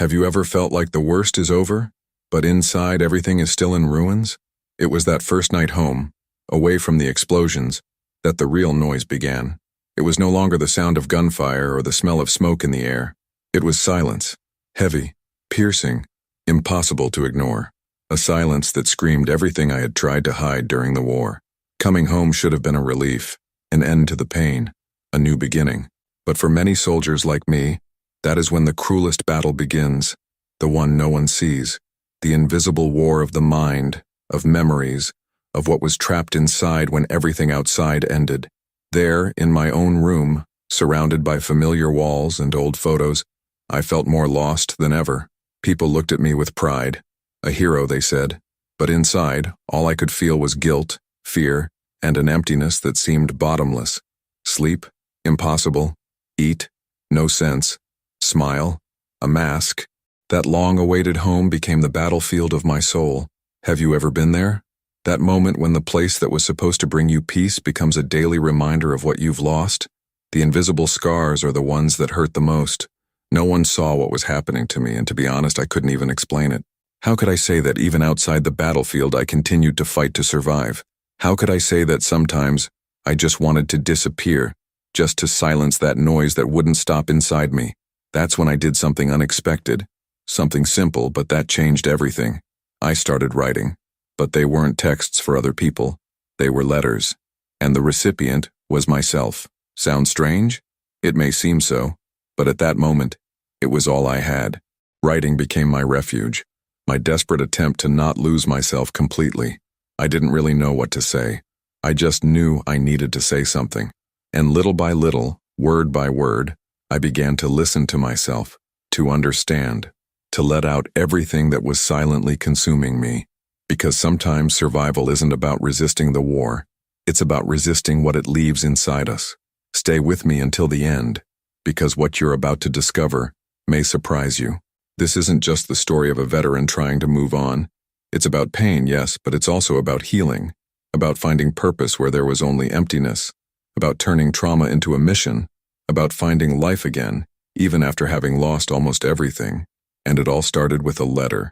Have you ever felt like the worst is over, but inside everything is still in ruins? It was that first night home, away from the explosions, that the real noise began. It was no longer the sound of gunfire or the smell of smoke in the air. It was silence, heavy, piercing, impossible to ignore. A silence that screamed everything I had tried to hide during the war. Coming home should have been a relief, an end to the pain, a new beginning. But for many soldiers like me, that is when the cruelest battle begins, the one no one sees, the invisible war of the mind, of memories, of what was trapped inside when everything outside ended. There, in my own room, surrounded by familiar walls and old photos, I felt more lost than ever. People looked at me with pride. A hero, they said. But inside, all I could feel was guilt, fear, and an emptiness that seemed bottomless. Sleep, impossible. Eat, no sense. Smile, a mask. That long-awaited home became the battlefield of my soul. Have you ever been there? That moment when the place that was supposed to bring you peace becomes a daily reminder of what you've lost? The invisible scars are the ones that hurt the most. No one saw what was happening to me, and to be honest, I couldn't even explain it. How could I say that even outside the battlefield I continued to fight to survive? How could I say that sometimes I just wanted to disappear, just to silence that noise that wouldn't stop inside me? That's when I did something unexpected, something simple, but that changed everything. I started writing, but they weren't texts for other people. They were letters, and the recipient was myself. Sound strange? It may seem so, but at that moment, it was all I had. Writing became my refuge, my desperate attempt to not lose myself completely. I didn't really know what to say. I just knew I needed to say something. And little by little, word by word, I began to listen to myself, to understand, to let out everything that was silently consuming me. Because sometimes survival isn't about resisting the war. It's about resisting what it leaves inside us. Stay with me until the end, because what you're about to discover may surprise you. This isn't just the story of a veteran trying to move on. It's about pain, yes, but it's also about healing, about finding purpose where there was only emptiness, about turning trauma into a mission, about finding life again, even after having lost almost everything. And it all started with a letter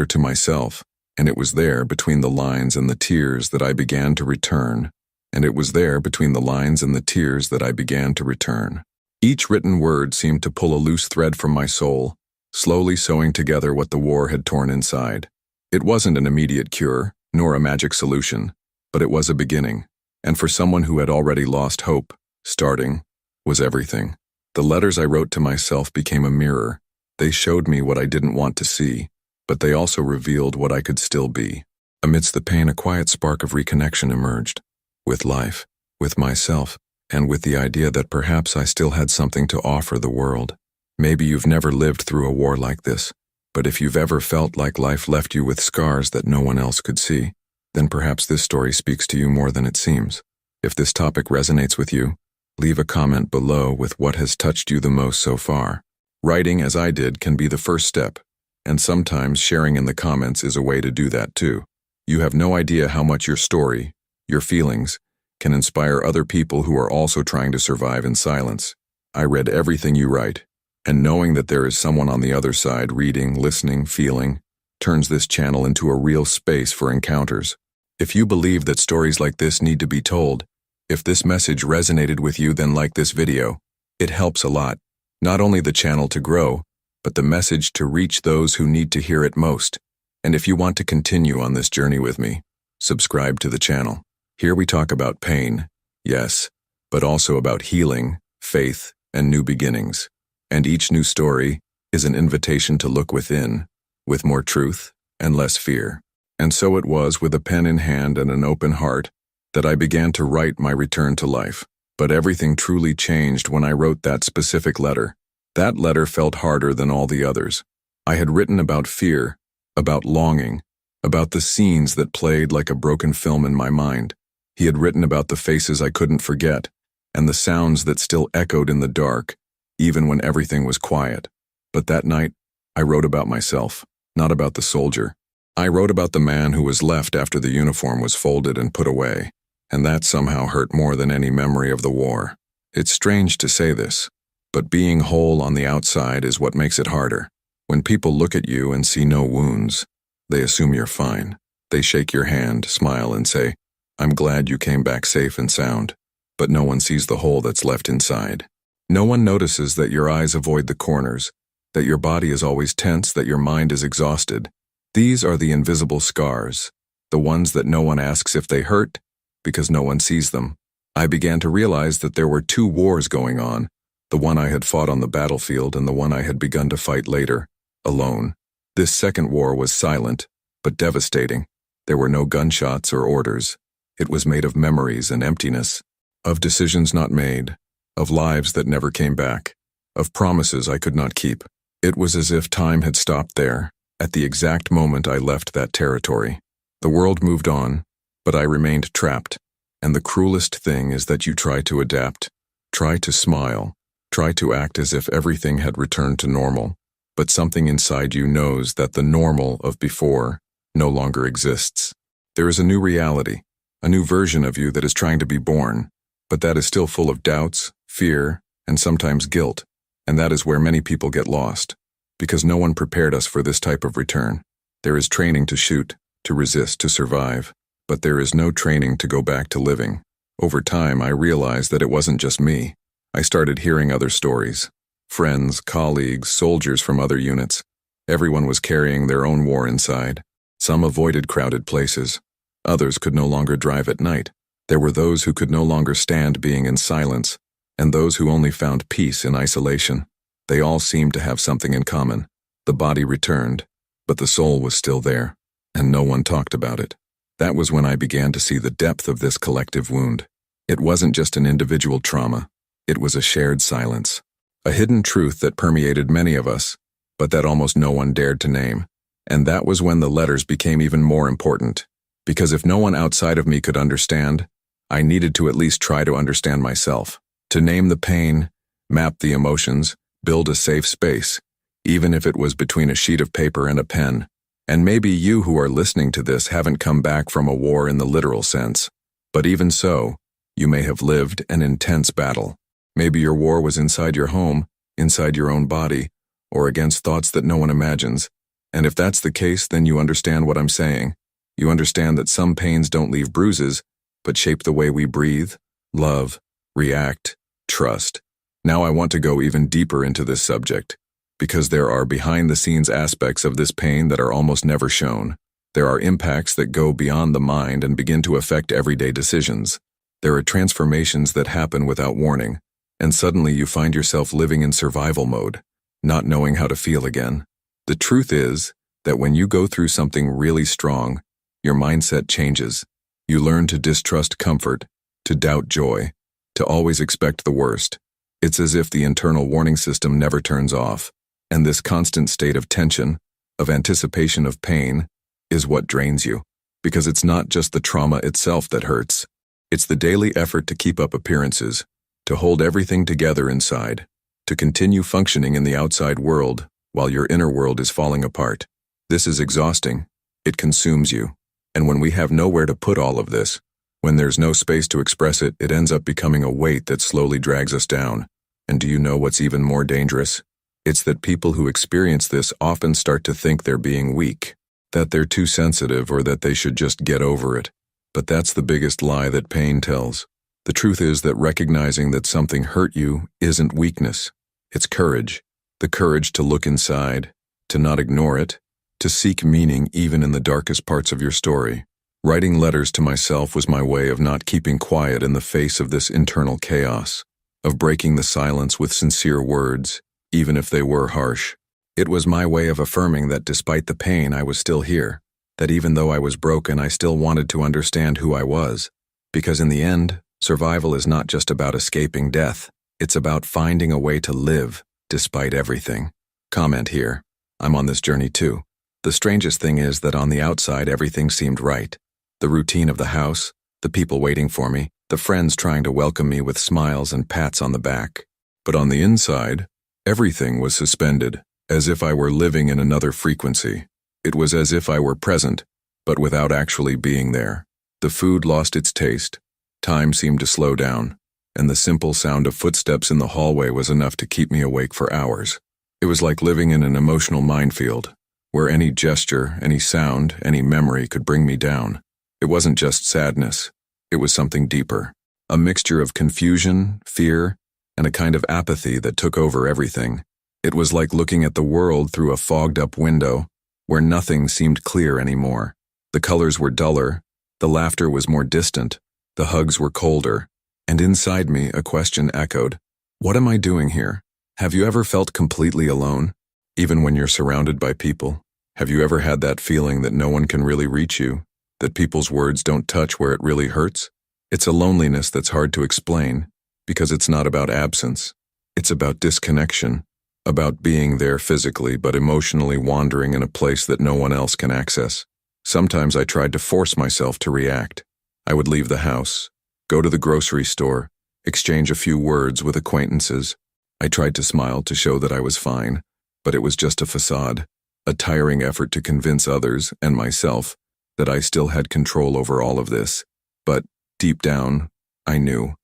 to myself, and it was there between the lines and the tears that I began to return. And it was there between the lines and the tears that I began to return. Each written word seemed to pull a loose thread from my soul, slowly sewing together what the war had torn inside. It wasn't an immediate cure, nor a magic solution, but it was a beginning. And for someone who had already lost hope, starting was everything. The letters I wrote to myself became a mirror. They showed me what I didn't want to see, but they also revealed what I could still be. Amidst the pain, a quiet spark of reconnection emerged. With life, with myself, and with the idea that perhaps I still had something to offer the world. Maybe you've never lived through a war like this, but if you've ever felt like life left you with scars that no one else could see, then perhaps this story speaks to you more than it seems. If this topic resonates with you, leave a comment below with what has touched you the most so far. Writing, as I did, can be the first step, and sometimes sharing in the comments is a way to do that too. You have no idea how much your story, your feelings, can inspire other people who are also trying to survive in silence. I read everything you write, and knowing that there is someone on the other side reading, listening, feeling, turns this channel into a real space for encounters. If you believe that stories like this need to be told, if this message resonated with you, then like this video. It helps a lot. Not only the channel to grow, but the message to reach those who need to hear it most. And if you want to continue on this journey with me, subscribe to the channel. Here we talk about pain, yes, but also about healing, faith, and new beginnings. And each new story is an invitation to look within, with more truth and less fear. And so it was with a pen in hand and an open heart that I began to write my return to life. But everything truly changed when I wrote that specific letter. That letter felt harder than all the others. I had written about fear, about longing, about the scenes that played like a broken film in my mind. He had written about the faces I couldn't forget, and the sounds that still echoed in the dark, even when everything was quiet. But that night, I wrote about myself, not about the soldier. I wrote about the man who was left after the uniform was folded and put away, and that somehow hurt more than any memory of the war. It's strange to say this, but being whole on the outside is what makes it harder. When people look at you and see no wounds, they assume you're fine. They shake your hand, smile, and say, "I'm glad you came back safe and sound." But no one sees the hole that's left inside. No one notices that your eyes avoid the corners, that your body is always tense, that your mind is exhausted. These are the invisible scars, the ones that no one asks if they hurt, because no one sees them. I began to realize that there were two wars going on, the one I had fought on the battlefield and the one I had begun to fight later, alone. This second war was silent, but devastating. There were no gunshots or orders. It was made of memories and emptiness, of decisions not made, of lives that never came back, of promises I could not keep. It was as if time had stopped there, at the exact moment I left that territory. The world moved on, but I remained trapped. And the cruelest thing is that you try to adapt, try to smile, try to act as if everything had returned to normal, but something inside you knows that the normal of before no longer exists. There is a new reality, a new version of you that is trying to be born, but that is still full of doubts, fear, and sometimes guilt, and that is where many people get lost, because no one prepared us for this type of return. There is training to shoot, to resist, to survive, but there is no training to go back to living. Over time, I realized that it wasn't just me. I started hearing other stories. Friends, colleagues, soldiers from other units. Everyone was carrying their own war inside. Some avoided crowded places. Others could no longer drive at night. There were those who could no longer stand being in silence, and those who only found peace in isolation. They all seemed to have something in common. The body returned, but the soul was still there, and no one talked about it. That was when I began to see the depth of this collective wound. It wasn't just an individual trauma. It was a shared silence. A hidden truth that permeated many of us, but that almost no one dared to name. And that was when the letters became even more important. Because if no one outside of me could understand, I needed to at least try to understand myself. To name the pain, map the emotions, build a safe space, even if it was between a sheet of paper and a pen. And maybe you who are listening to this haven't come back from a war in the literal sense. But even so, you may have lived an intense battle. Maybe your war was inside your home, inside your own body, or against thoughts that no one imagines. And if that's the case, then you understand what I'm saying. You understand that some pains don't leave bruises, but shape the way we breathe, love, react, trust. Now I want to go even deeper into this subject, because there are behind-the-scenes aspects of this pain that are almost never shown. There are impacts that go beyond the mind and begin to affect everyday decisions. There are transformations that happen without warning, and suddenly you find yourself living in survival mode, not knowing how to feel again. The truth is that when you go through something really strong, your mindset changes. You learn to distrust comfort, to doubt joy, to always expect the worst. It's as if the internal warning system never turns off, and this constant state of tension, of anticipation of pain, is what drains you. Because it's not just the trauma itself that hurts. It's the daily effort to keep up appearances, to hold everything together inside, to continue functioning in the outside world while your inner world is falling apart. This is exhausting. It consumes you. And when we have nowhere to put all of this, when there's no space to express it, it ends up becoming a weight that slowly drags us down. And do you know what's even more dangerous? It's that people who experience this often start to think they're being weak, that they're too sensitive, or that they should just get over it. But that's the biggest lie that pain tells. The truth is that recognizing that something hurt you isn't weakness. It's courage. The courage to look inside, to not ignore it, to seek meaning even in the darkest parts of your story. Writing letters to myself was my way of not keeping quiet in the face of this internal chaos, of breaking the silence with sincere words, even if they were harsh. It was my way of affirming that despite the pain, I was still here, that even though I was broken, I still wanted to understand who I was. Because in the end, survival is not just about escaping death. It's about finding a way to live despite everything. Comment here. I'm on this journey too. The strangest thing is that on the outside, everything seemed right. The routine of the house, the people waiting for me, the friends trying to welcome me with smiles and pats on the back. But on the inside, everything was suspended, as if I were living in another frequency. It was as if I were present, but without actually being there. The food lost its taste. Time seemed to slow down, and the simple sound of footsteps in the hallway was enough to keep me awake for hours. It was like living in an emotional minefield, where any gesture, any sound, any memory could bring me down. It wasn't just sadness. It was something deeper. A mixture of confusion, fear, and a kind of apathy that took over everything. It was like looking at the world through a fogged-up window, where nothing seemed clear anymore. The colors were duller, the laughter was more distant, the hugs were colder, and inside me a question echoed. What am I doing here? Have you ever felt completely alone? Even when you're surrounded by people? Have you ever had that feeling that no one can really reach you? That people's words don't touch where it really hurts? It's a loneliness that's hard to explain, because it's not about absence. It's about disconnection, about being there physically but emotionally wandering in a place that no one else can access. Sometimes I tried to force myself to react. I would leave the house, go to the grocery store, exchange a few words with acquaintances. I tried to smile to show that I was fine, but it was just a facade, a tiring effort to convince others, and myself, that I still had control over all of this. But, deep down, I knew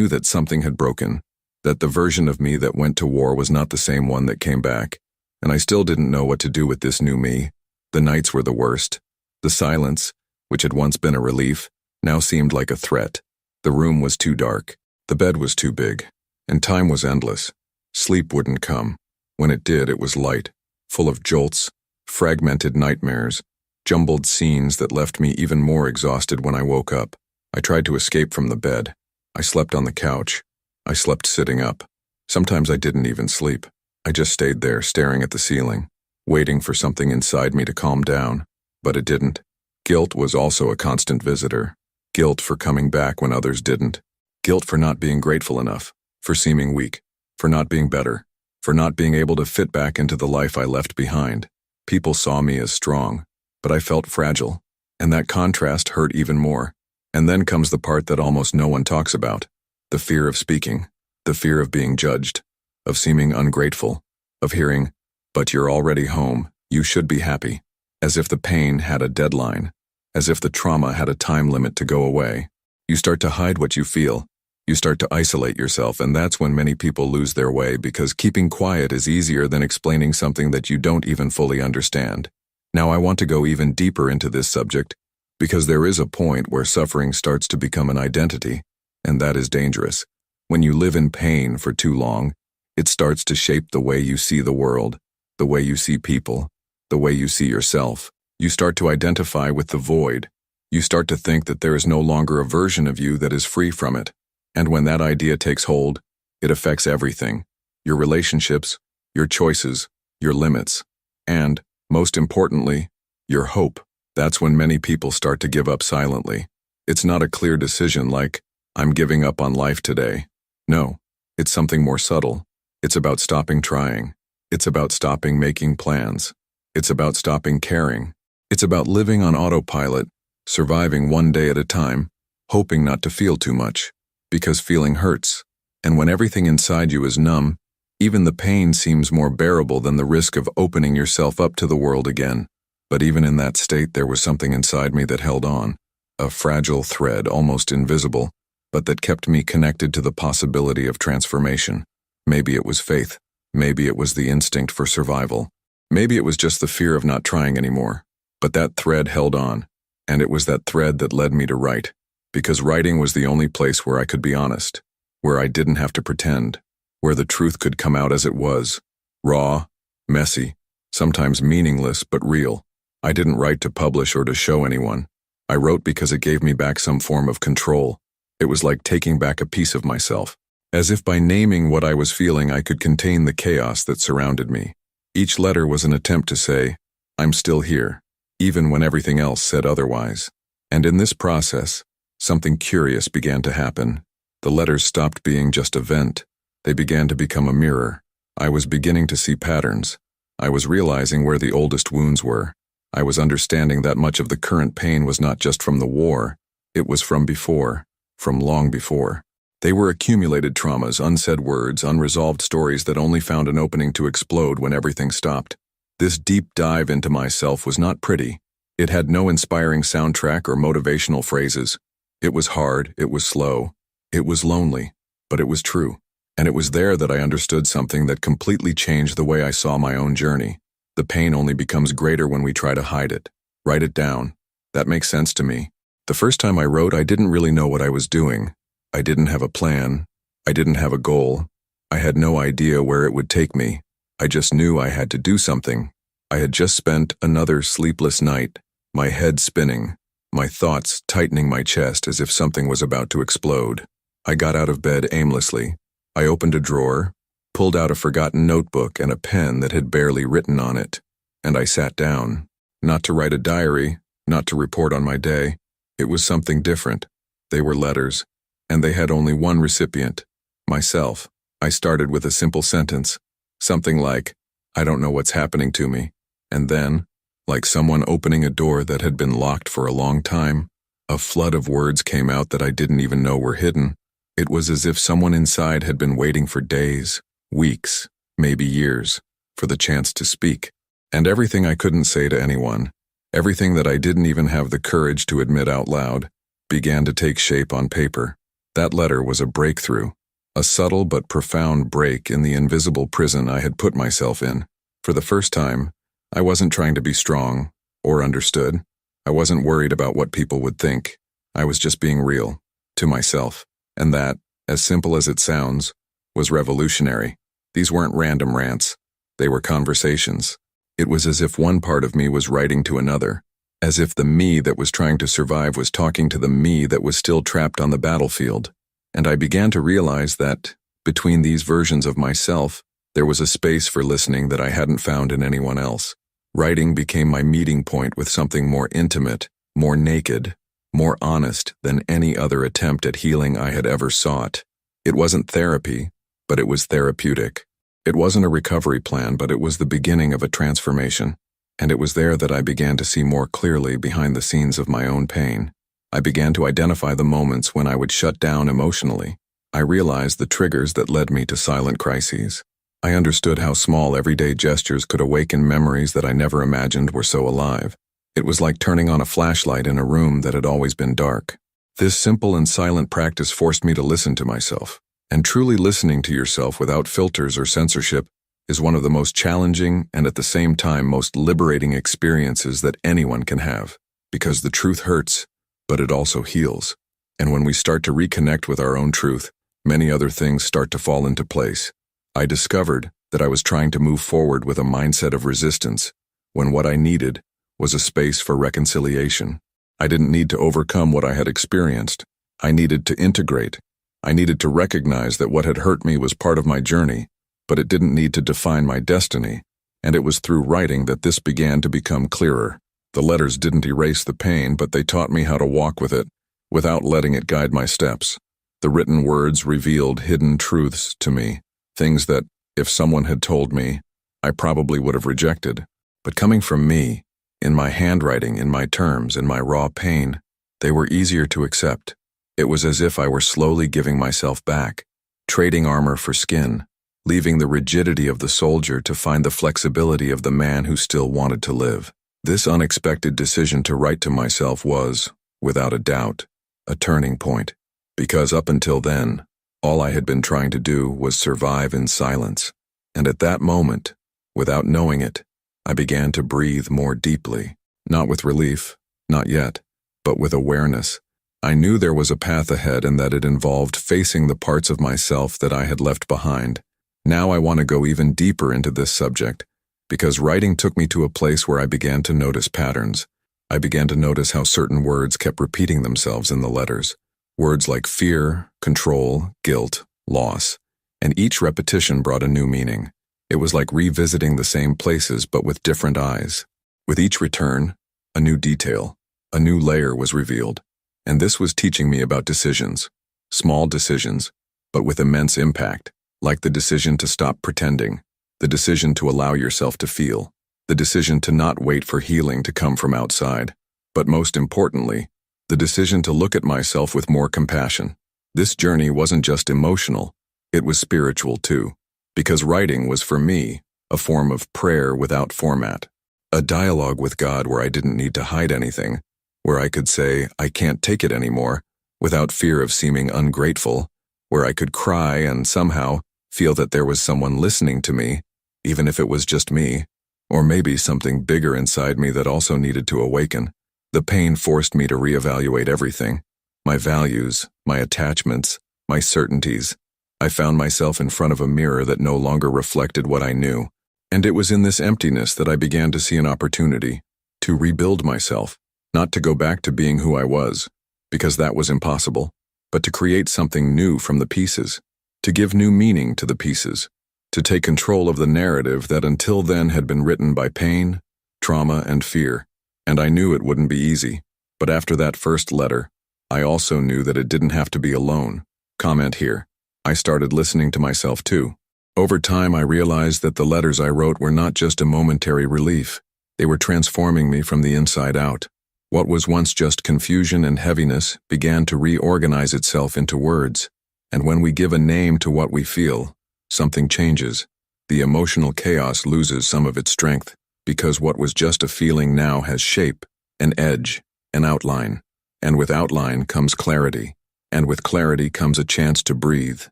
that something had broken, that the version of me that went to war was not the same one that came back, and I still didn't know what to do with this new me. The nights were the worst. The silence, which had once been a relief, now seemed like a threat. The room was too dark, the bed was too big, and time was endless. Sleep wouldn't come. When it did, it was light, full of jolts, fragmented nightmares, jumbled scenes that left me even more exhausted when I woke up. I tried to escape from the bed. I slept on the couch. I slept sitting up. Sometimes I didn't even sleep. I just stayed there staring at the ceiling, waiting for something inside me to calm down. But it didn't. Guilt was also a constant visitor. Guilt for coming back when others didn't. Guilt for not being grateful enough, for seeming weak, for not being better, for not being able to fit back into the life I left behind. People saw me as strong, but I felt fragile, and that contrast hurt even more. And then comes the part that almost no one talks about. The fear of speaking, the fear of being judged, of seeming ungrateful, of hearing, "But you're already home, you should be happy," as if the pain had a deadline, as if the trauma had a time limit to go away. You start to hide what you feel. You start to isolate yourself, and that's when many people lose their way, because keeping quiet is easier than explaining something that you don't even fully understand. Now I want to go even deeper into this subject, because there is a point where suffering starts to become an identity, and that is dangerous. When you live in pain for too long, it starts to shape the way you see the world, the way you see people, the way you see yourself. You start to identify with the void. You start to think that there is no longer a version of you that is free from it. And when that idea takes hold, it affects everything: your relationships, your choices, your limits, and, most importantly, your hope. That's when many people start to give up silently. It's not a clear decision like, "I'm giving up on life today." No, it's something more subtle. It's about stopping trying. It's about stopping making plans. It's about stopping caring. It's about living on autopilot, surviving one day at a time, hoping not to feel too much, because feeling hurts. And when everything inside you is numb, even the pain seems more bearable than the risk of opening yourself up to the world again. But even in that state, there was something inside me that held on, a fragile thread, almost invisible, but that kept me connected to the possibility of transformation. Maybe it was faith. Maybe it was the instinct for survival. Maybe it was just the fear of not trying anymore. But that thread held on, and it was that thread that led me to write, because writing was the only place where I could be honest, where I didn't have to pretend, where the truth could come out as it was, raw, messy, sometimes meaningless but real. I didn't write to publish or to show anyone. I wrote because it gave me back some form of control. It was like taking back a piece of myself. As if by naming what I was feeling, I could contain the chaos that surrounded me. Each letter was an attempt to say, "I'm still here," even when everything else said otherwise. And in this process, something curious began to happen. The letters stopped being just a vent. They began to become a mirror. I was beginning to see patterns. I was realizing where the oldest wounds were. I was understanding that much of the current pain was not just from the war. It was from before, from long before. They were accumulated traumas, unsaid words, unresolved stories that only found an opening to explode when everything stopped. This deep dive into myself was not pretty. It had no inspiring soundtrack or motivational phrases. It was hard, it was slow, it was lonely, but it was true. And it was there that I understood something that completely changed the way I saw my own journey. The pain only becomes greater when we try to hide it. Write it down. That makes sense to me. The first time I wrote, I didn't really know what I was doing. I didn't have a plan. I didn't have a goal. I had no idea where it would take me. I just knew I had to do something. I had just spent another sleepless night, my head spinning, my thoughts tightening my chest as if something was about to explode. I got out of bed aimlessly. I opened a drawer, pulled out a forgotten notebook and a pen that had barely written on it, and I sat down. Not to write a diary, not to report on my day. It was something different. They were letters, and they had only one recipient, myself. I started with a simple sentence, something like, "I don't know what's happening to me." And then, like someone opening a door that had been locked for a long time, a flood of words came out that I didn't even know were hidden. It was as if someone inside had been waiting for days, weeks, maybe years, for the chance to speak. And everything I couldn't say to anyone, everything that I didn't even have the courage to admit out loud, began to take shape on paper. That letter was a breakthrough, a subtle but profound break in the invisible prison I had put myself in. For the first time, I wasn't trying to be strong or understood. I wasn't worried about what people would think. I was just being real, to myself. And that, as simple as it sounds, was revolutionary. These weren't random rants. They were conversations. It was as if one part of me was writing to another, as if the me that was trying to survive was talking to the me that was still trapped on the battlefield. And I began to realize that, between these versions of myself, there was a space for listening that I hadn't found in anyone else. Writing became my meeting point with something more intimate, more naked, more honest than any other attempt at healing I had ever sought. It wasn't therapy, but it was therapeutic. It wasn't a recovery plan, but it was the beginning of a transformation. And it was there that I began to see more clearly behind the scenes of my own pain. I began to identify the moments when I would shut down emotionally. I realized the triggers that led me to silent crises. I understood how small everyday gestures could awaken memories that I never imagined were so alive. It was like turning on a flashlight in a room that had always been dark. This simple and silent practice forced me to listen to myself. And truly listening to yourself without filters or censorship is one of the most challenging and at the same time most liberating experiences that anyone can have. Because the truth hurts, but it also heals. And when we start to reconnect with our own truth, many other things start to fall into place. I discovered that I was trying to move forward with a mindset of resistance, when what I needed was a space for reconciliation. I didn't need to overcome what I had experienced. I needed to integrate. I needed to recognize that what had hurt me was part of my journey, but it didn't need to define my destiny. And it was through writing that this began to become clearer. The letters didn't erase the pain, but they taught me how to walk with it, without letting it guide my steps. The written words revealed hidden truths to me, things that, if someone had told me, I probably would have rejected. But coming from me, in my handwriting, in my terms, in my raw pain, they were easier to accept. It was as if I were slowly giving myself back, trading armor for skin, leaving the rigidity of the soldier to find the flexibility of the man who still wanted to live. This unexpected decision to write to myself was, without a doubt, a turning point, because up until then, all I had been trying to do was survive in silence. And at that moment, without knowing it, I began to breathe more deeply, not with relief, not yet, but with awareness. I knew there was a path ahead and that it involved facing the parts of myself that I had left behind. Now I want to go even deeper into this subject, because writing took me to a place where I began to notice patterns. I began to notice how certain words kept repeating themselves in the letters. Words like fear, control, guilt, loss, and each repetition brought a new meaning. It was like revisiting the same places but with different eyes. With each return, a new detail, a new layer was revealed. And this was teaching me about decisions. Small decisions, but with immense impact, like the decision to stop pretending, the decision to allow yourself to feel, the decision to not wait for healing to come from outside, but most importantly, the decision to look at myself with more compassion. This journey wasn't just emotional, it was spiritual too, because writing was for me a form of prayer without format, a dialogue with God where I didn't need to hide anything, where I could say, I can't take it anymore, without fear of seeming ungrateful, where I could cry and somehow feel that there was someone listening to me, even if it was just me, or maybe something bigger inside me that also needed to awaken. The pain forced me to reevaluate everything: my values, my attachments, my certainties. I found myself in front of a mirror that no longer reflected what I knew, and it was in this emptiness that I began to see an opportunity to rebuild myself, not to go back to being who I was, because that was impossible, but to create something new from the pieces, to give new meaning to the pieces, to take control of the narrative that until then had been written by pain, trauma, and fear. And I knew it wouldn't be easy, but after that first letter, I also knew that it didn't have to be alone. Comment here. I started listening to myself too. Over time, I realized that the letters I wrote were not just a momentary relief. They were transforming me from the inside out. What was once just confusion and heaviness began to reorganize itself into words. And when we give a name to what we feel, something changes. The emotional chaos loses some of its strength, because what was just a feeling now has shape, an edge, an outline. And with outline comes clarity. And with clarity comes a chance to breathe.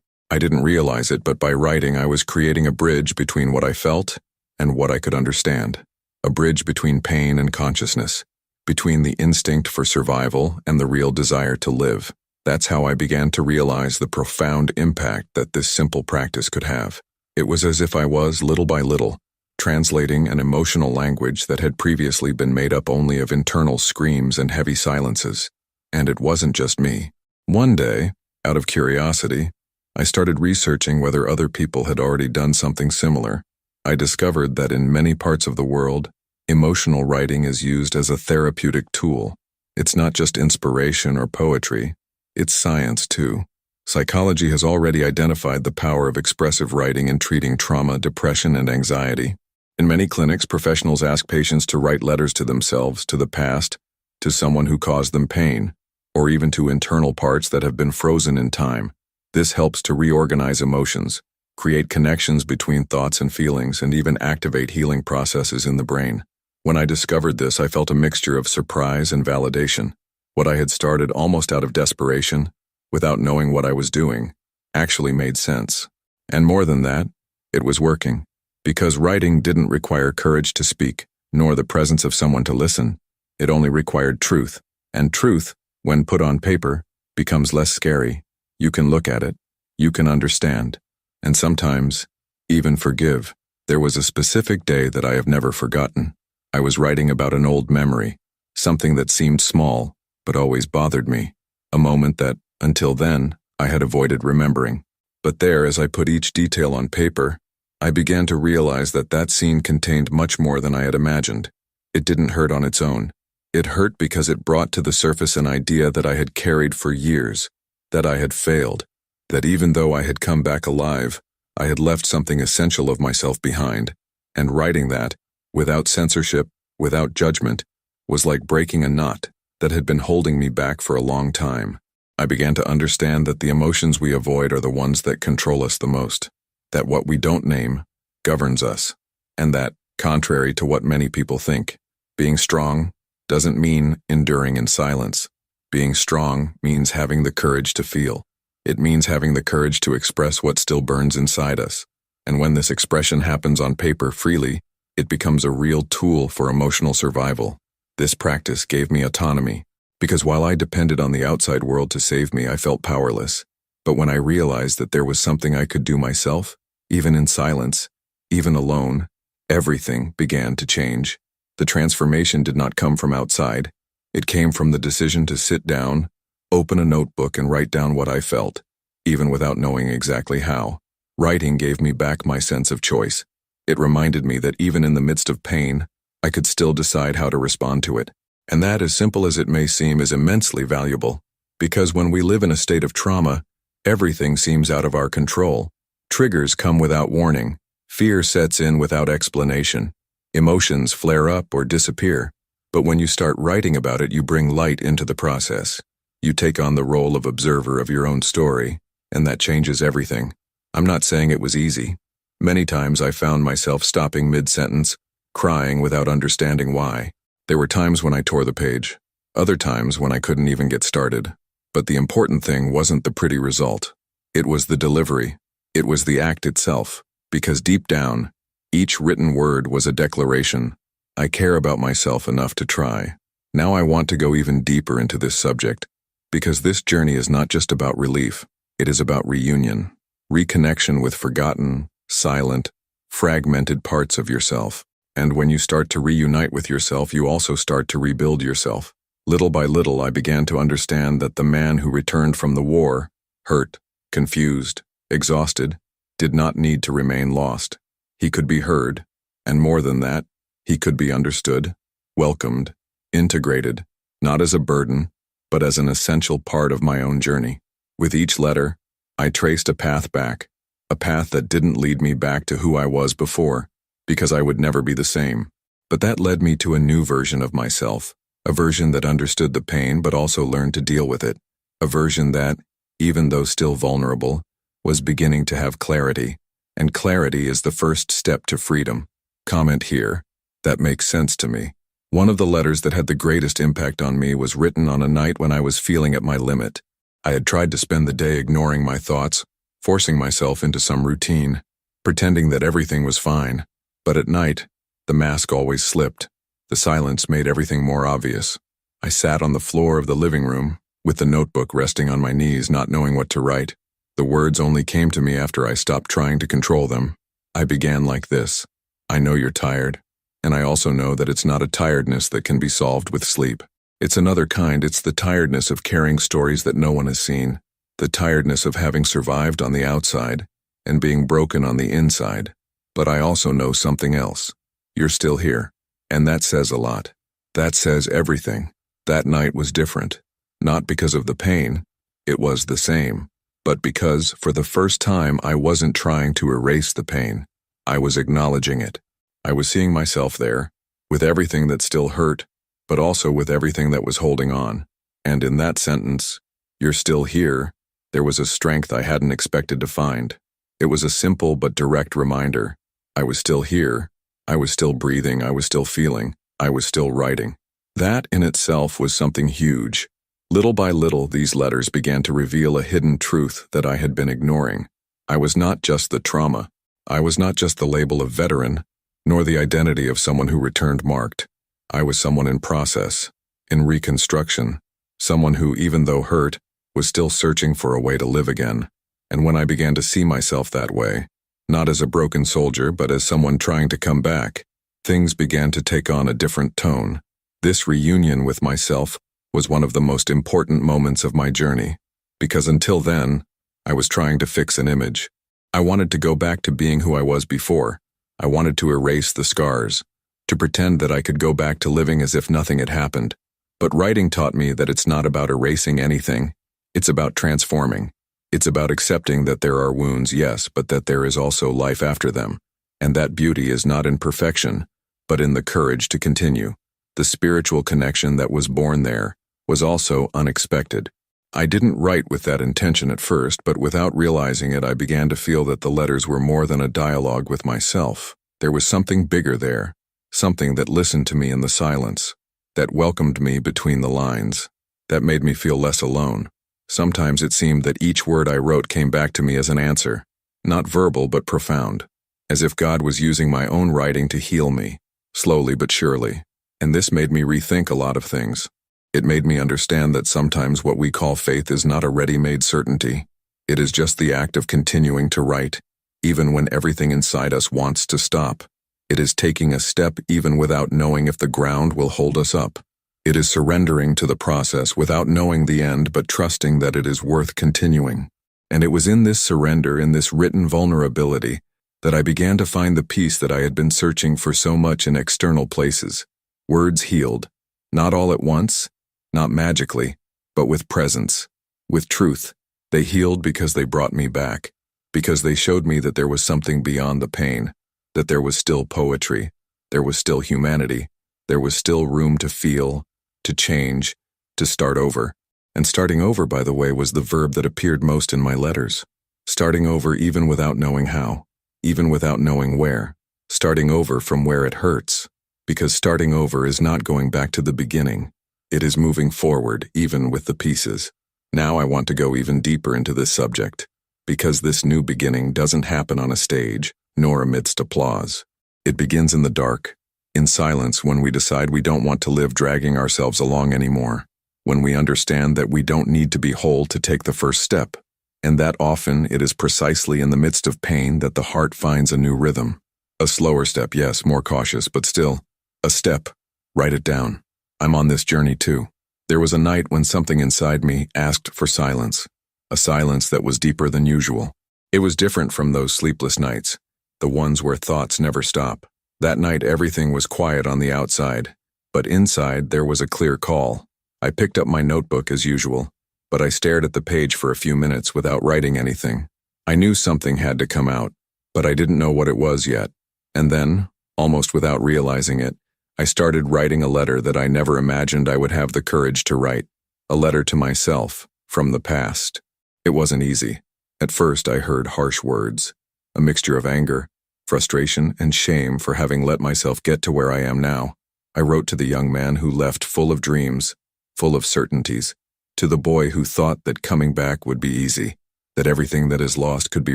I didn't realize it, but by writing I was creating a bridge between what I felt and what I could understand. A bridge between pain and consciousness, between the instinct for survival and the real desire to live. That's how I began to realize the profound impact that this simple practice could have. It was as if I was, little by little, translating an emotional language that had previously been made up only of internal screams and heavy silences. And it wasn't just me. One day, out of curiosity, I started researching whether other people had already done something similar. I discovered that in many parts of the world, emotional writing is used as a therapeutic tool. It's not just inspiration or poetry, it's science too. Psychology has already identified the power of expressive writing in treating trauma, depression, and anxiety. In many clinics, professionals ask patients to write letters to themselves, to the past, to someone who caused them pain, or even to internal parts that have been frozen in time. This helps to reorganize emotions, create connections between thoughts and feelings, and even activate healing processes in the brain. When I discovered this, I felt a mixture of surprise and validation. What I had started almost out of desperation, without knowing what I was doing, actually made sense. And more than that, it was working. Because writing didn't require courage to speak, nor the presence of someone to listen. It only required truth. And truth, when put on paper, becomes less scary. You can look at it, you can understand, and sometimes even forgive. There was a specific day that I have never forgotten. I was writing about an old memory, something that seemed small, but always bothered me. A moment that, until then, I had avoided remembering. But there, as I put each detail on paper, I began to realize that that scene contained much more than I had imagined. It didn't hurt on its own. It hurt because it brought to the surface an idea that I had carried for years, that I had failed, that even though I had come back alive, I had left something essential of myself behind. And writing that, without censorship, without judgment, was like breaking a knot that had been holding me back for a long time. I began to understand that the emotions we avoid are the ones that control us the most, that what we don't name governs us, and that, contrary to what many people think, being strong doesn't mean enduring in silence. Being strong means having the courage to feel. It means having the courage to express what still burns inside us. And when this expression happens on paper freely, it becomes a real tool for emotional survival. This practice gave me autonomy, because while I depended on the outside world to save me, I felt powerless. But when I realized that there was something I could do myself, even in silence, even alone, everything began to change. The transformation did not come from outside. It came from the decision to sit down, open a notebook, and write down what I felt, even without knowing exactly how. Writing gave me back my sense of choice. It reminded me that even in the midst of pain, I could still decide how to respond to it. And that, as simple as it may seem, is immensely valuable. Because when we live in a state of trauma, everything seems out of our control. Triggers come without warning. Fear sets in without explanation. Emotions flare up or disappear. But when you start writing about it, you bring light into the process. You take on the role of observer of your own story, and that changes everything. I'm not saying it was easy. Many times I found myself stopping mid-sentence, crying without understanding why. There were times when I tore the page, other times when I couldn't even get started. But the important thing wasn't the pretty result. It was the delivery. It was the act itself, because deep down, each written word was a declaration. I care about myself enough to try. Now I want to go even deeper into this subject, because this journey is not just about relief, it is about reunion, reconnection with forgotten, silent, fragmented parts of yourself. And when you start to reunite with yourself, you also start to rebuild yourself. Little by little, I began to understand that the man who returned from the war, hurt, confused, exhausted, did not need to remain lost. He could be heard, and more than that, he could be understood, welcomed, integrated, not as a burden, but as an essential part of my own journey. With each letter, I traced a path back, a path that didn't lead me back to who I was before, because I would never be the same. But that led me to a new version of myself, a version that understood the pain but also learned to deal with it, a version that, even though still vulnerable, was beginning to have clarity, and clarity is the first step to freedom. Comment here. That makes sense to me. One of the letters that had the greatest impact on me was written on a night when I was feeling at my limit. I had tried to spend the day ignoring my thoughts, forcing myself into some routine, pretending that everything was fine. But at night, the mask always slipped. The silence made everything more obvious. I sat on the floor of the living room, with the notebook resting on my knees, not knowing what to write. The words only came to me after I stopped trying to control them. I began like this. I know you're tired, and I also know that it's not a tiredness that can be solved with sleep. It's another kind. It's the tiredness of carrying stories that no one has seen, the tiredness of having survived on the outside and being broken on the inside. But I also know something else. You're still here, and that says a lot. That says everything. That night was different, not because of the pain, it was the same, but because, for the first time, I wasn't trying to erase the pain. I was acknowledging it. I was seeing myself there, with everything that still hurt, but also with everything that was holding on. And in that sentence, "You're still here," there was a strength I hadn't expected to find. It was a simple but direct reminder. I was still here, I was still breathing, I was still feeling, I was still writing. That in itself was something huge. Little by little, these letters began to reveal a hidden truth that I had been ignoring. I was not just the trauma. I was not just the label of veteran, nor the identity of someone who returned marked. I was someone in process, in reconstruction, someone who, even though hurt, was still searching for a way to live again. And when I began to see myself that way, not as a broken soldier, but as someone trying to come back, things began to take on a different tone. This reunion with myself was one of the most important moments of my journey, because until then, I was trying to fix an image. I wanted to go back to being who I was before. I wanted to erase the scars, to pretend that I could go back to living as if nothing had happened. But writing taught me that it's not about erasing anything. It's about transforming. It's about accepting that there are wounds, yes, but that there is also life after them. And that beauty is not in perfection, but in the courage to continue. The spiritual connection that was born there was also unexpected. I didn't write with that intention at first, but without realizing it, I began to feel that the letters were more than a dialogue with myself. There was something bigger there, something that listened to me in the silence, that welcomed me between the lines, that made me feel less alone. Sometimes it seemed that each word I wrote came back to me as an answer, not verbal but profound, as if God was using my own writing to heal me, slowly but surely. And this made me rethink a lot of things. It made me understand that sometimes what we call faith is not a ready-made certainty. It is just the act of continuing to write, even when everything inside us wants to stop. It is taking a step even without knowing if the ground will hold us up. It is surrendering to the process without knowing the end but trusting that it is worth continuing. And it was in this surrender, in this written vulnerability, that I began to find the peace that I had been searching for so much in external places. Words healed, not all at once, not magically, but with presence, with truth. They healed because they brought me back, because they showed me that there was something beyond the pain, that there was still poetry, there was still humanity, there was still room to feel, to change, to start over. And starting over, by the way, was the verb that appeared most in my letters. Starting over even without knowing how, even without knowing where. Starting over from where it hurts. Because starting over is not going back to the beginning. It is moving forward, even with the pieces. Now I want to go even deeper into this subject. Because this new beginning doesn't happen on a stage, nor amidst applause. It begins in the dark, in silence, when we decide we don't want to live dragging ourselves along anymore, when we understand that we don't need to be whole to take the first step, and that often it is precisely in the midst of pain that the heart finds a new rhythm. A slower step, yes, more cautious, but still, a step. Write it down. I'm on this journey too. There was a night when something inside me asked for silence, a silence that was deeper than usual. It was different from those sleepless nights, the ones where thoughts never stop. That night everything was quiet on the outside, but inside there was a clear call. I picked up my notebook as usual, but I stared at the page for a few minutes without writing anything. I knew something had to come out, but I didn't know what it was yet. And then, almost without realizing it, I started writing a letter that I never imagined I would have the courage to write. A letter to myself, from the past. It wasn't easy. At first I heard harsh words, a mixture of anger, frustration, and shame for having let myself get to where I am now. I wrote to the young man who left full of dreams, full of certainties, to the boy who thought that coming back would be easy, that everything that is lost could be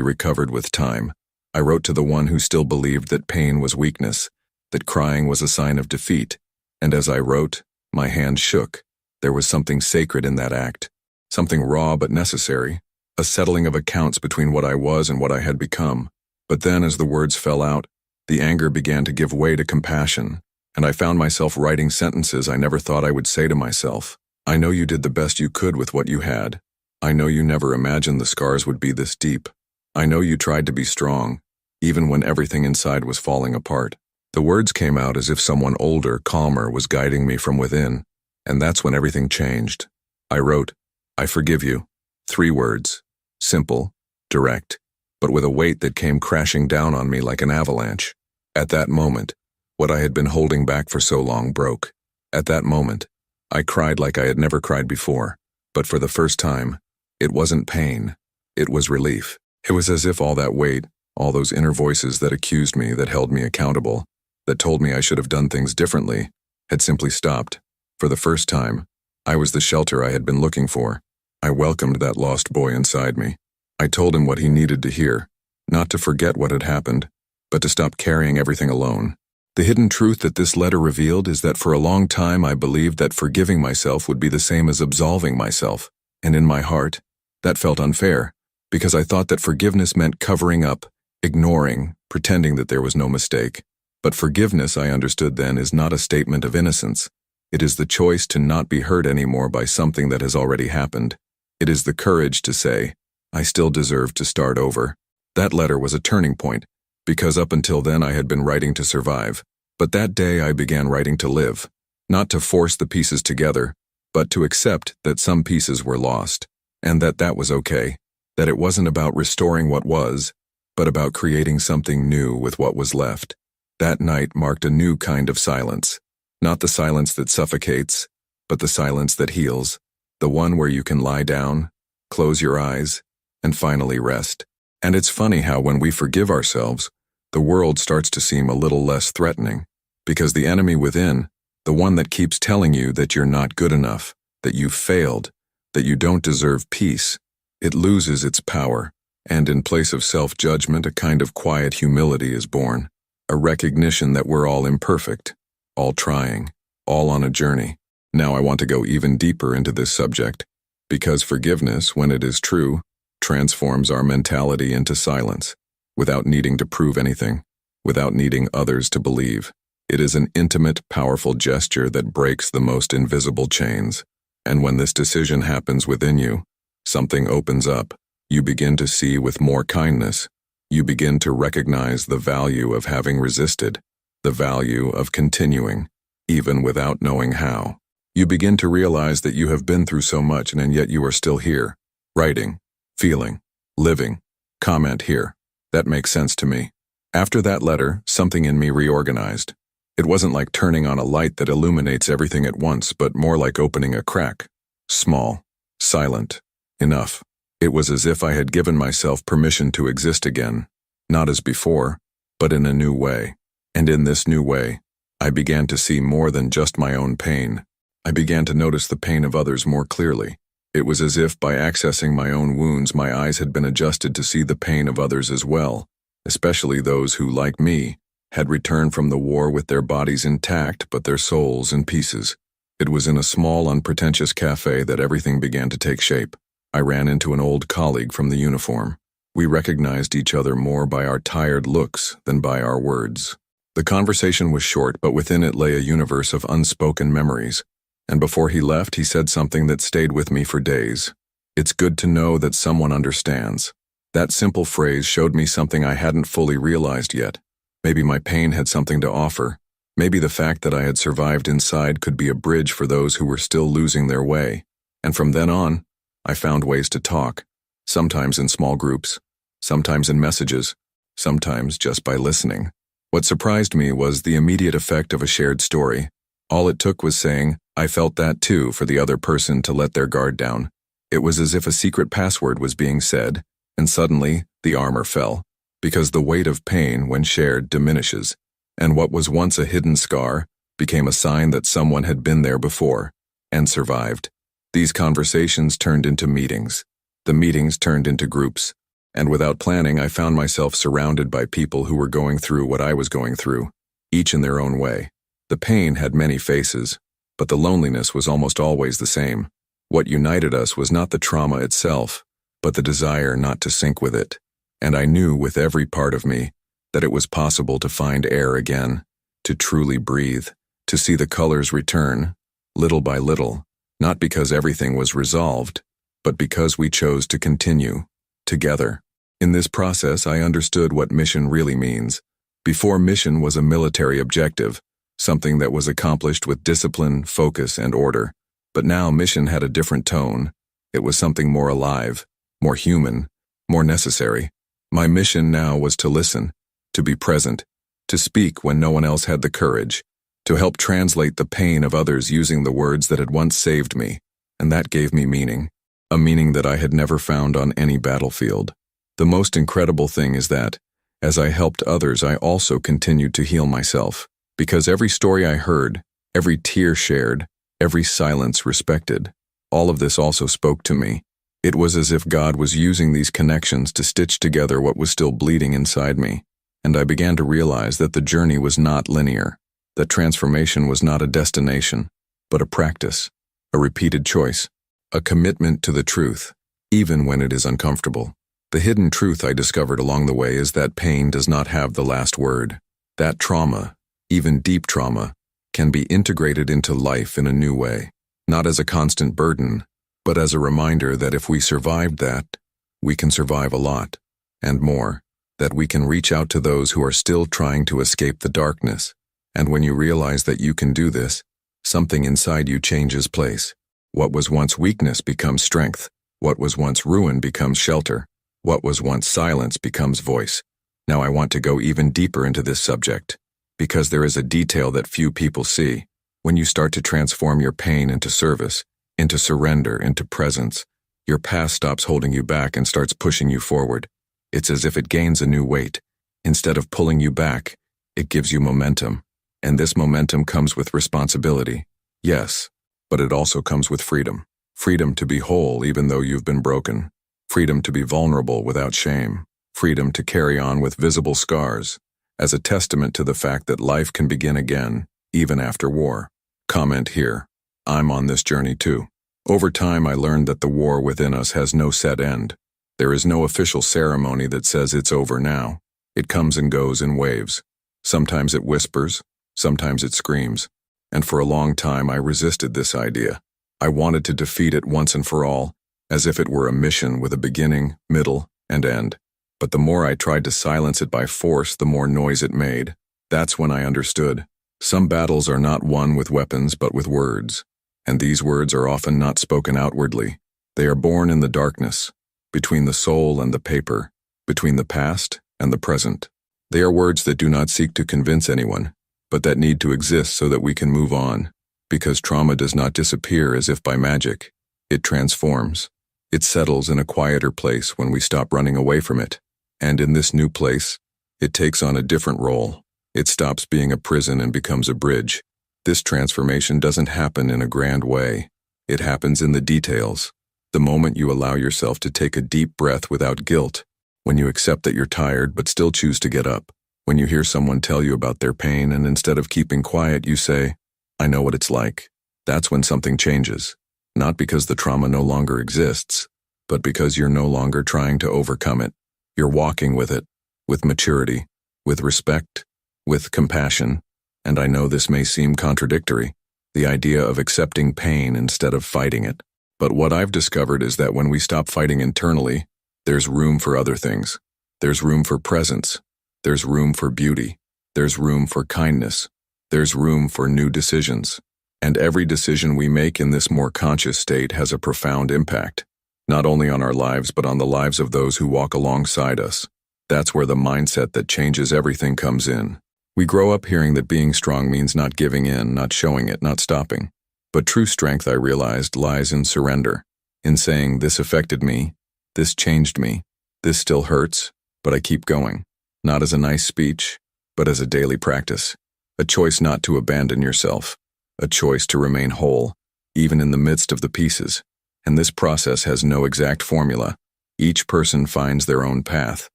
recovered with time. I wrote to the one who still believed that pain was weakness, that crying was a sign of defeat, and as I wrote, my hand shook. There was something sacred in that act, something raw but necessary, a settling of accounts between what I was and what I had become. But then, as the words fell out, the anger began to give way to compassion, and I found myself writing sentences I never thought I would say to myself. I know you did the best you could with what you had. I know you never imagined the scars would be this deep. I know you tried to be strong, even when everything inside was falling apart. The words came out as if someone older, calmer, was guiding me from within, and that's when everything changed. I wrote, I forgive you. 3 words. Simple, direct, but with a weight that came crashing down on me like an avalanche. At that moment, what I had been holding back for so long broke. At that moment, I cried like I had never cried before, but for the first time, it wasn't pain, it was relief. It was as if all that weight, all those inner voices that accused me, that held me accountable, that told me I should have done things differently, had simply stopped. For the first time, I was the shelter I had been looking for. I welcomed that lost boy inside me. I told him what he needed to hear, not to forget what had happened, but to stop carrying everything alone. The hidden truth that this letter revealed is that for a long time I believed that forgiving myself would be the same as absolving myself, and in my heart, that felt unfair, because I thought that forgiveness meant covering up, ignoring, pretending that there was no mistake. But forgiveness, I understood then, is not a statement of innocence. It is the choice to not be hurt anymore by something that has already happened. It is the courage to say, I still deserve to start over. That letter was a turning point, because up until then I had been writing to survive. But that day I began writing to live, not to force the pieces together, but to accept that some pieces were lost, and that was okay, that it wasn't about restoring what was, but about creating something new with what was left. That night marked a new kind of silence, not the silence that suffocates, but the silence that heals, the one where you can lie down, close your eyes, and finally rest. And it's funny how when we forgive ourselves, the world starts to seem a little less threatening, because the enemy within, the one that keeps telling you that you're not good enough, that you've failed, that you don't deserve peace, it loses its power, and in place of self-judgment, a kind of quiet humility is born, a recognition that we're all imperfect, all trying, all on a journey. Now I want to go even deeper into this subject, because forgiveness, when it is true, transforms our mentality into silence, without needing to prove anything, without needing others to believe. It is an intimate, powerful gesture that breaks the most invisible chains. And when this decision happens within you, something opens up. You begin to see with more kindness. You begin to recognize the value of having resisted, the value of continuing, even without knowing how. You begin to realize that you have been through so much and yet you are still here, writing, feeling, living. Comment here. That makes sense to me. After that letter, something in me reorganized. It wasn't like turning on a light that illuminates everything at once, but more like opening a crack. Small, silent, enough. It was as if I had given myself permission to exist again, not as before, but in a new way. And in this new way, I began to see more than just my own pain. I began to notice the pain of others more clearly. It was as if by accessing my own wounds, my eyes had been adjusted to see the pain of others as well, especially those who, like me, had returned from the war with their bodies intact but their souls in pieces. It was in a small, unpretentious cafe that everything began to take shape. I ran into an old colleague from the uniform. We recognized each other more by our tired looks than by our words. The conversation was short, but within it lay a universe of unspoken memories. And before he left, he said something that stayed with me for days. "It's good to know that someone understands." That simple phrase showed me something I hadn't fully realized yet. Maybe my pain had something to offer. Maybe the fact that I had survived inside could be a bridge for those who were still losing their way. And from then on, I found ways to talk, sometimes in small groups, sometimes in messages, sometimes just by listening. What surprised me was the immediate effect of a shared story. All it took was saying, "I felt that too," for the other person to let their guard down. It was as if a secret password was being said, and suddenly the armor fell, because the weight of pain, when shared, diminishes, and what was once a hidden scar became a sign that someone had been there before and survived. These conversations turned into meetings. The meetings turned into groups. And without planning, I found myself surrounded by people who were going through what I was going through, each in their own way. The pain had many faces, but the loneliness was almost always the same. What united us was not the trauma itself, but the desire not to sink with it. And I knew with every part of me that it was possible to find air again, to truly breathe, to see the colors return, little by little, not because everything was resolved, but because we chose to continue, together. In this process, I understood what mission really means. Before, mission was a military objective, something that was accomplished with discipline, focus, and order. But now mission had a different tone. It was something more alive, more human, more necessary. My mission now was to listen, to be present, to speak when no one else had the courage, to help translate the pain of others using the words that had once saved me. And that gave me meaning, a meaning that I had never found on any battlefield. The most incredible thing is that, as I helped others, I also continued to heal myself, because every story I heard, every tear shared, every silence respected, all of this also spoke to me. It was as if God was using these connections to stitch together what was still bleeding inside me, and I began to realize that the journey was not linear, that transformation was not a destination, but a practice, a repeated choice, a commitment to the truth, even when it is uncomfortable. The hidden truth I discovered along the way is that pain does not have the last word. That trauma, even deep trauma, can be integrated into life in a new way, not as a constant burden, but as a reminder that if we survived that, we can survive a lot, and more, that we can reach out to those who are still trying to escape the darkness. And when you realize that you can do this, something inside you changes place. What was once weakness becomes strength. What was once ruin becomes shelter. What was once silence becomes voice. Now I want to go even deeper into this subject, because there is a detail that few people see. When you start to transform your pain into service, into surrender, into presence, your past stops holding you back and starts pushing you forward. It's as if it gains a new weight. Instead of pulling you back, it gives you momentum. And this momentum comes with responsibility. Yes, but it also comes with freedom. Freedom to be whole even though you've been broken. Freedom to be vulnerable without shame. Freedom to carry on with visible scars, as a testament to the fact that life can begin again, even after war. Comment here. I'm on this journey too. Over time, I learned that the war within us has no set end. There is no official ceremony that says it's over now. It comes and goes in waves. Sometimes it whispers, sometimes it screams. And for a long time, I resisted this idea. I wanted to defeat it once and for all, as if it were a mission with a beginning, middle, and end. But the more I tried to silence it by force, the more noise it made. That's when I understood. Some battles are not won with weapons, but with words. And these words are often not spoken outwardly. They are born in the darkness, between the soul and the paper, between the past and the present. They are words that do not seek to convince anyone, but that need to exist so that we can move on. Because trauma does not disappear as if by magic. It transforms. It settles in a quieter place when we stop running away from it. And in this new place, it takes on a different role. It stops being a prison and becomes a bridge. This transformation doesn't happen in a grand way. It happens in the details. The moment you allow yourself to take a deep breath without guilt, when you accept that you're tired but still choose to get up, when you hear someone tell you about their pain and instead of keeping quiet you say, "I know what it's like." That's when something changes. Not because the trauma no longer exists, but because you're no longer trying to overcome it. You're walking with it, with maturity, with respect, with compassion. And I know this may seem contradictory, the idea of accepting pain instead of fighting it. But what I've discovered is that when we stop fighting internally, there's room for other things. There's room for presence. There's room for beauty. There's room for kindness. There's room for new decisions. And every decision we make in this more conscious state has a profound impact, not only on our lives but on the lives of those who walk alongside us. That's where the mindset that changes everything comes in. We grow up hearing that being strong means not giving in, not showing it, not stopping. But true strength, I realized, lies in surrender, in saying, "This affected me, this changed me, this still hurts, but I keep going." Not as a nice speech, but as a daily practice. A choice not to abandon yourself. A choice to remain whole, even in the midst of the pieces. And this process has no exact formula. Each person finds their own path.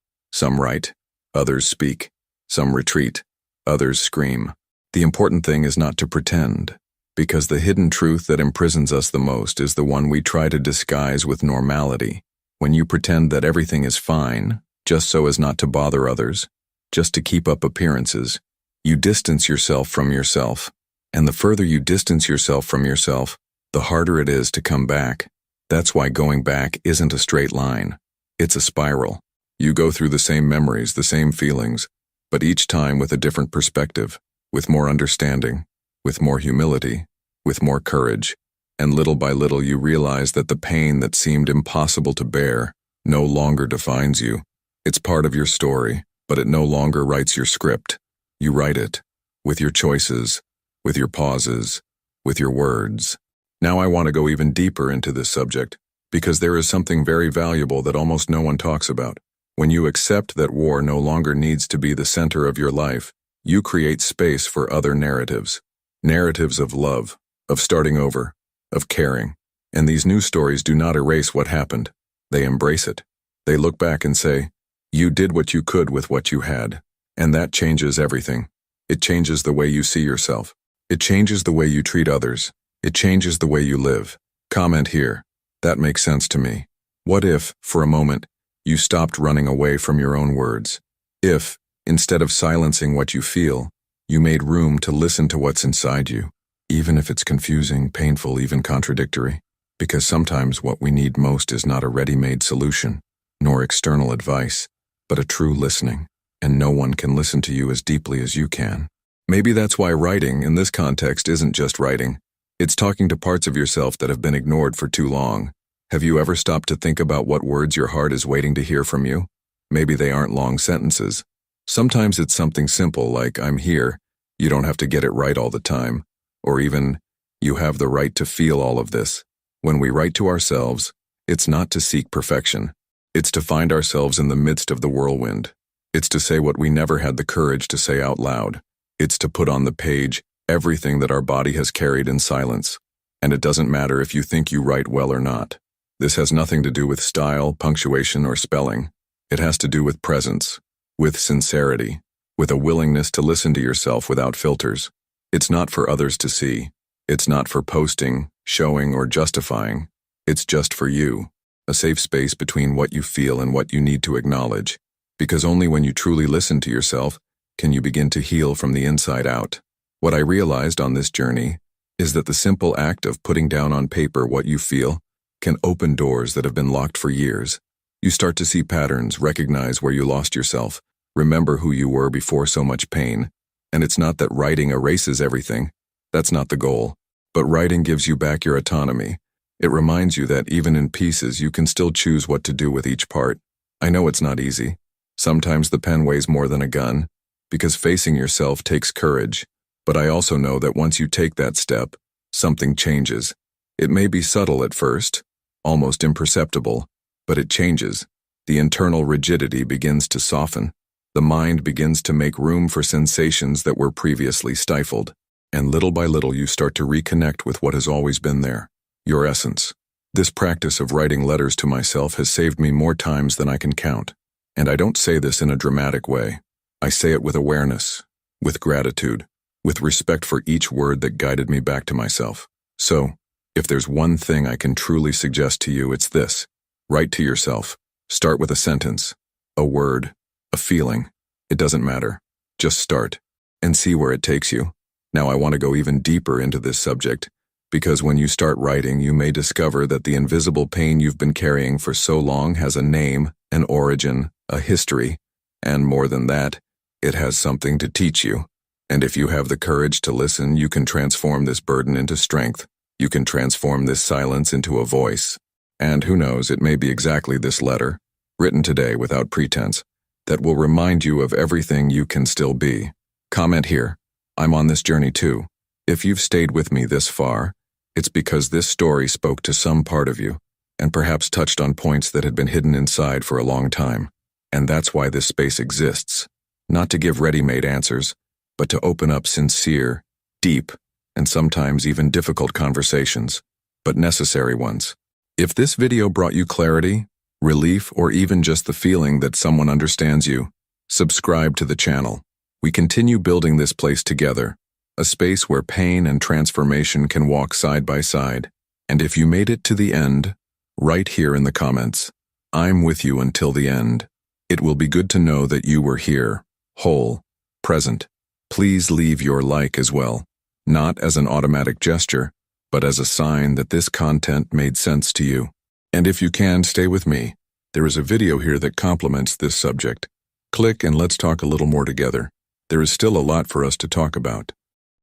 Some write, others speak, some retreat, others scream. The important thing is not to pretend, because the hidden truth that imprisons us the most is the one we try to disguise with normality. When you pretend that everything is fine, just so as not to bother others, just to keep up appearances, you distance yourself from yourself. And the further you distance yourself from yourself, the harder it is to come back. That's why going back isn't a straight line. It's a spiral. You go through the same memories, the same feelings, but each time with a different perspective, with more understanding, with more humility, with more courage. And little by little you realize that the pain that seemed impossible to bear no longer defines you. It's part of your story, but it no longer writes your script. You write it, with your choices, with your pauses, with your words. Now I want to go even deeper into this subject, because there is something very valuable that almost no one talks about. When you accept that war no longer needs to be the center of your life, you create space for other narratives. Narratives of love, of starting over, of caring. And these new stories do not erase what happened. They embrace it. They look back and say, "You did what you could with what you had." And that changes everything. It changes the way you see yourself. It changes the way you treat others. It changes the way you live. Comment here. That makes sense to me. What if, for a moment, you stopped running away from your own words? If, instead of silencing what you feel, you made room to listen to what's inside you, even if it's confusing, painful, even contradictory? Because sometimes what we need most is not a ready-made solution, nor external advice, but a true listening. And no one can listen to you as deeply as you can. Maybe that's why writing, in this context, isn't just writing. It's talking to parts of yourself that have been ignored for too long. Have you ever stopped to think about what words your heart is waiting to hear from you? Maybe they aren't long sentences. Sometimes it's something simple like, "I'm here, you don't have to get it right all the time." Or even, "You have the right to feel all of this." When we write to ourselves, it's not to seek perfection. It's to find ourselves in the midst of the whirlwind. It's to say what we never had the courage to say out loud. It's to put on the page everything that our body has carried in silence. And it doesn't matter if you think you write well or not. This has nothing to do with style, punctuation, or spelling. It has to do with presence, with sincerity, with a willingness to listen to yourself without filters. It's not for others to see. It's not for posting, showing, or justifying. It's just for you, a safe space between what you feel and what you need to acknowledge. Because only when you truly listen to yourself can you begin to heal from the inside out. What I realized on this journey is that the simple act of putting down on paper what you feel can open doors that have been locked for years. You start to see patterns, recognize where you lost yourself, remember who you were before so much pain. And it's not that writing erases everything. That's not the goal. But writing gives you back your autonomy. It reminds you that even in pieces, you can still choose what to do with each part. I know it's not easy. Sometimes the pen weighs more than a gun, because facing yourself takes courage. But I also know that once you take that step, something changes. It may be subtle at first, almost imperceptible, but it changes. The internal rigidity begins to soften. The mind begins to make room for sensations that were previously stifled. And little by little you start to reconnect with what has always been there. Your essence, This practice of writing letters to myself has saved me more times than I can count. And I don't say this in a dramatic way. I say it with awareness, with gratitude, with respect for each word that guided me back to myself. So, if there's one thing I can truly suggest to you, it's this. Write to yourself. Start with a sentence, a word, a feeling. It doesn't matter. Just start and see where it takes you. Now I want to go even deeper into this subject, because when you start writing, you may discover that the invisible pain you've been carrying for so long has a name, an origin, a history, and more than that, it has something to teach you. And if you have the courage to listen, you can transform this burden into strength. You can transform this silence into a voice. And who knows, it may be exactly this letter, written today without pretense, that will remind you of everything you can still be. Comment here. I'm on this journey too. If you've stayed with me this far, it's because this story spoke to some part of you, and perhaps touched on points that had been hidden inside for a long time. And that's why this space exists. Not to give ready-made answers, but to open up sincere, deep, and sometimes even difficult conversations, but necessary ones. If this video brought you clarity, relief, or even just the feeling that someone understands you, subscribe to the channel. We continue building this place together, a space where pain and transformation can walk side by side. And if you made it to the end, write here in the comments, I'm with you until the end. It will be good to know that you were here, whole, present. Please leave your like as well, not as an automatic gesture, but as a sign that this content made sense to you. And if you can, stay with me. There is a video here that complements this subject. Click and let's talk a little more together. There is still a lot for us to talk about.